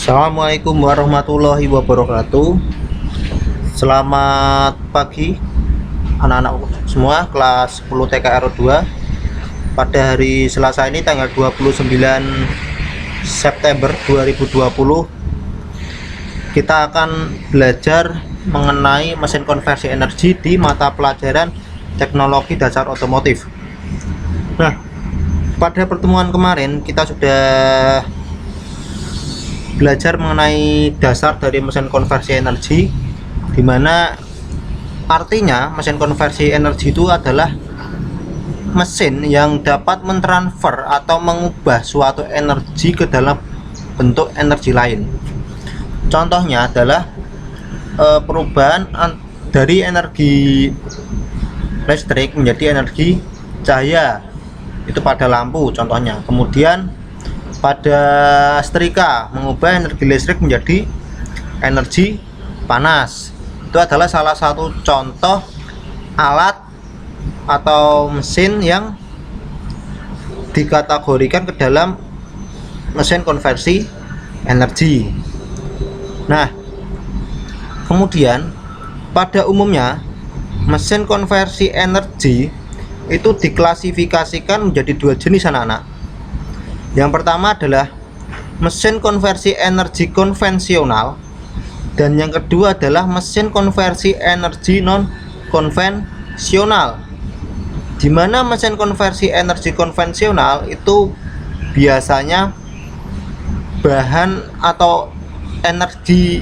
Assalamualaikum warahmatullahi wabarakatuh. Selamat pagi anak-anak semua kelas 10 TKR 2. Pada hari Selasa ini tanggal 29 September 2020 kita akan belajar mengenai mesin konversi energi di mata pelajaran teknologi dasar otomotif. Nah, pada pertemuan kemarin kita sudah belajar mengenai dasar dari mesin konversi energi, dimana artinya mesin konversi energi itu adalah mesin yang dapat mentransfer atau mengubah suatu energi ke dalam bentuk energi lain. Contohnya adalah perubahan dari energi listrik menjadi energi cahaya, itu pada lampu contohnya. Kemudian pada setrika mengubah energi listrik menjadi energi panas. Itu adalah salah satu contoh alat atau mesin yang dikategorikan ke dalam mesin konversi energi. Nah, kemudian pada umumnya mesin konversi energi itu diklasifikasikan menjadi dua jenis anak-anak. Yang pertama adalah mesin konversi energi konvensional, dan yang kedua adalah mesin konversi energi non konvensional. Di mana mesin konversi energi konvensional itu biasanya bahan atau energi,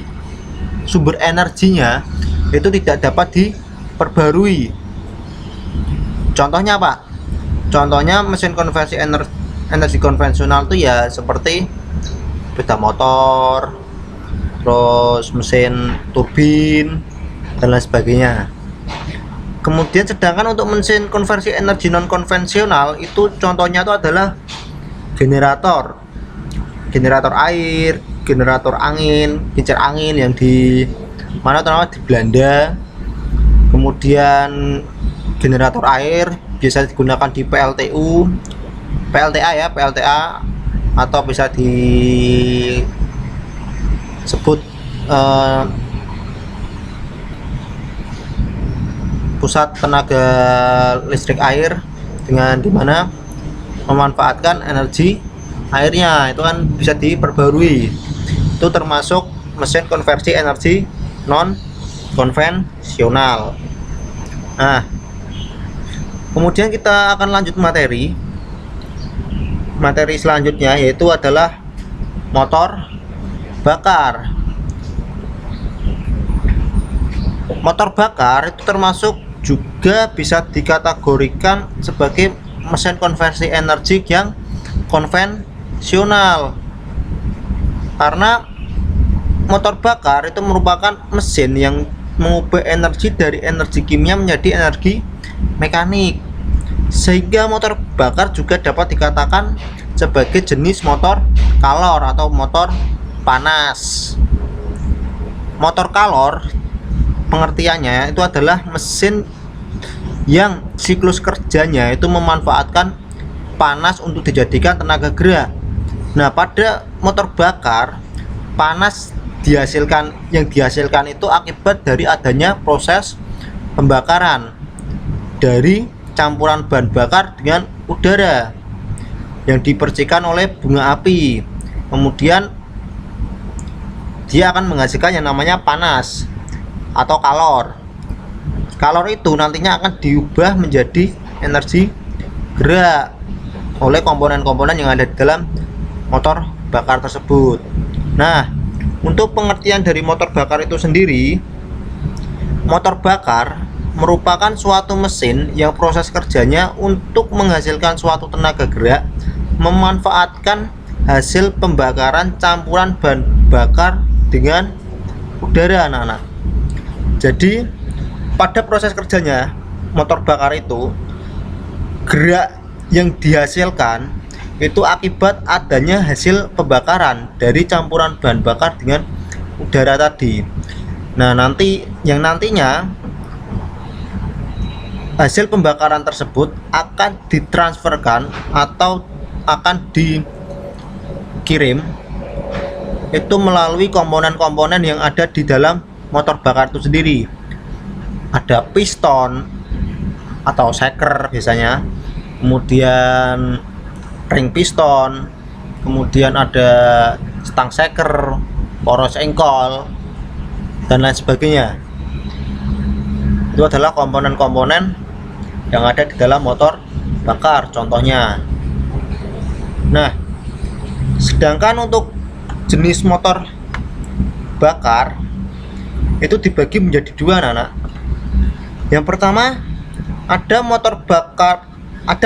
sumber energinya itu tidak dapat diperbarui. Contohnya Pak? Contohnya mesin konversi energi konvensional itu ya seperti sepeda motor, terus mesin turbin dan lain sebagainya. Kemudian sedangkan untuk mesin konversi energi non konvensional itu contohnya itu adalah generator air, generator angin, kincir angin yang di mana terutama di Belanda. Kemudian generator air biasa digunakan di PLTA atau bisa disebut pusat tenaga listrik air, dengan dimana memanfaatkan energi airnya itu kan bisa diperbarui. Itu termasuk mesin konversi energi non konvensional. Nah, kemudian kita akan lanjut materi selanjutnya, yaitu adalah motor bakar. Motor bakar itu termasuk juga bisa dikategorikan sebagai mesin konversi energi yang konvensional, karena motor bakar itu merupakan mesin yang mengubah energi dari energi kimia menjadi energi mekanik, sehingga motor bakar juga dapat dikatakan sebagai jenis motor kalor atau motor panas. Motor kalor pengertiannya itu adalah mesin yang siklus kerjanya itu memanfaatkan panas untuk dijadikan tenaga gerak. Nah, pada motor bakar, panas yang dihasilkan itu akibat dari adanya proses pembakaran dari campuran bahan bakar dengan udara yang dipercikan oleh bunga api. Kemudian dia akan menghasilkan yang namanya panas atau kalor. Kalor itu nantinya akan diubah menjadi energi gerak oleh komponen-komponen yang ada di dalam motor bakar tersebut. Nah, untuk pengertian dari motor bakar itu sendiri, motor bakar merupakan suatu mesin yang proses kerjanya untuk menghasilkan suatu tenaga gerak memanfaatkan hasil pembakaran campuran bahan bakar dengan udara anak-anak. Jadi pada proses kerjanya motor bakar itu, gerak yang dihasilkan itu akibat adanya hasil pembakaran dari campuran bahan bakar dengan udara tadi. Nah, nantinya hasil pembakaran tersebut akan ditransferkan atau akan dikirim itu melalui komponen-komponen yang ada di dalam motor bakar itu sendiri. Ada piston atau shaker biasanya, kemudian ring piston, kemudian ada stang shaker, poros engkol, dan lain sebagainya. Itu adalah komponen-komponen yang ada di dalam motor bakar contohnya. Nah, sedangkan untuk jenis motor bakar itu dibagi menjadi dua, anak. Yang pertama, ada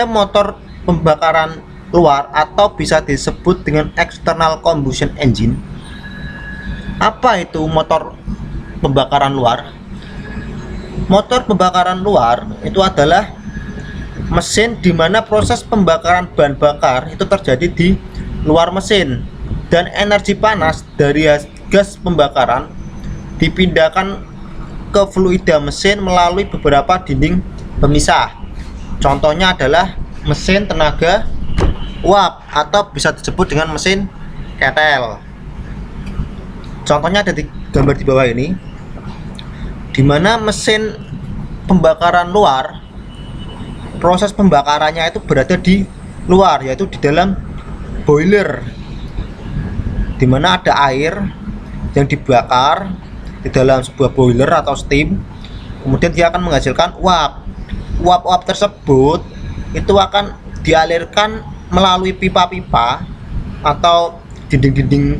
motor pembakaran luar atau bisa disebut dengan external combustion engine. Apa itu motor pembakaran luar? Motor pembakaran luar itu adalah mesin di mana proses pembakaran bahan bakar itu terjadi di luar mesin, dan energi panas dari gas pembakaran dipindahkan ke fluida mesin melalui beberapa dinding pemisah. Contohnya adalah mesin tenaga uap atau bisa disebut dengan mesin ketel. Contohnya ada di gambar di bawah ini, di mana mesin pembakaran luar, proses pembakarannya itu berada di luar, yaitu di dalam boiler, di mana ada air yang dibakar di dalam sebuah boiler atau steam. Kemudian dia akan menghasilkan uap. Uap-uap tersebut itu akan dialirkan melalui pipa-pipa atau dinding-dinding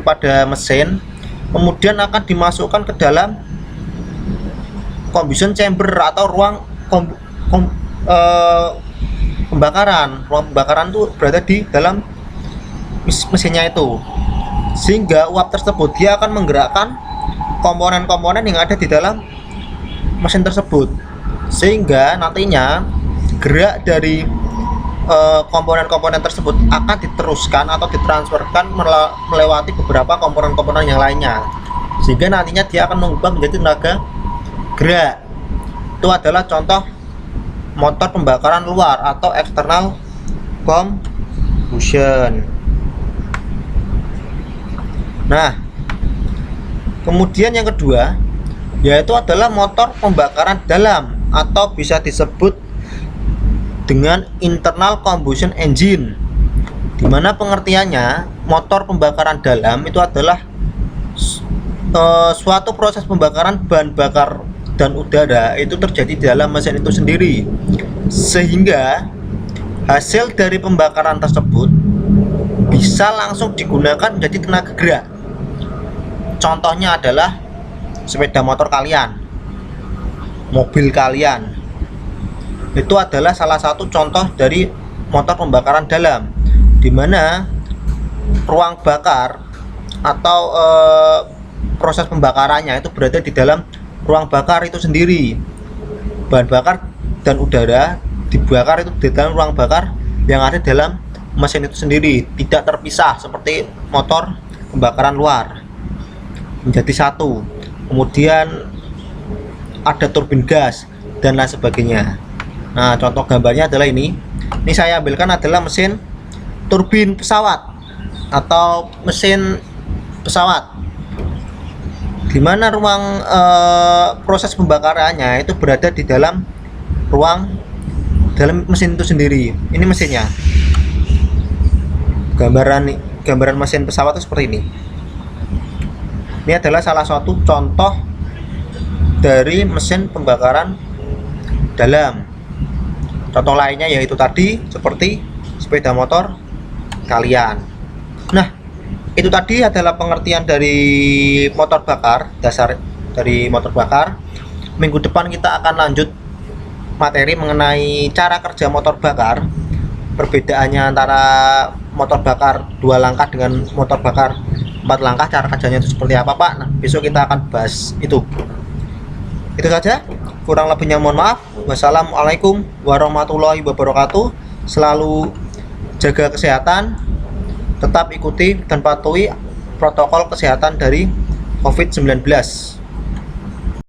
pada mesin, kemudian akan dimasukkan ke dalam combustion chamber atau ruang pembakaran. Ruang pembakaran itu berada di dalam mesinnya itu, sehingga uap tersebut dia akan menggerakkan komponen-komponen yang ada di dalam mesin tersebut, sehingga nantinya gerak dari komponen-komponen tersebut akan diteruskan atau ditransferkan melewati beberapa komponen-komponen yang lainnya, sehingga nantinya dia akan mengubah menjadi tenaga gerak. Itu adalah contoh motor pembakaran luar atau external combustion. Nah, kemudian yang kedua yaitu adalah motor pembakaran dalam atau bisa disebut dengan internal combustion engine, di mana pengertiannya motor pembakaran dalam itu adalah suatu proses pembakaran bahan bakar dan udara itu terjadi di dalam mesin itu sendiri, sehingga hasil dari pembakaran tersebut bisa langsung digunakan menjadi tenaga gerak. Contohnya adalah sepeda motor kalian, mobil kalian. Itu adalah salah satu contoh dari motor pembakaran dalam, di mana ruang bakar atau proses pembakarannya itu berada di dalam ruang bakar itu sendiri. Bahan bakar dan udara dibakar itu di dalam ruang bakar yang ada dalam mesin itu sendiri, tidak terpisah seperti motor pembakaran luar, menjadi satu. Kemudian ada turbin gas dan lain sebagainya. Nah, contoh gambarnya adalah ini. Ini saya ambilkan adalah mesin turbin pesawat atau mesin pesawat, di mana ruang proses pembakarannya itu berada di dalam dalam mesin itu sendiri. Ini mesinnya. Gambaran mesin pesawat itu seperti ini. Ini adalah salah satu contoh dari mesin pembakaran dalam. Contoh lainnya yaitu tadi seperti sepeda motor kalian. Nah, itu tadi adalah pengertian dari motor bakar, dasar dari motor bakar. Minggu depan kita akan lanjut materi mengenai cara kerja motor bakar, perbedaannya antara motor bakar 2 langkah dengan motor bakar 4 langkah, cara kerjanya itu seperti apa, Pak. Nah, besok kita akan bahas itu. Itu saja, kurang lebihnya mohon maaf. Wassalamualaikum warahmatullahi wabarakatuh. Selalu jaga kesehatan, tetap ikuti dan patuhi protokol kesehatan dari COVID-19.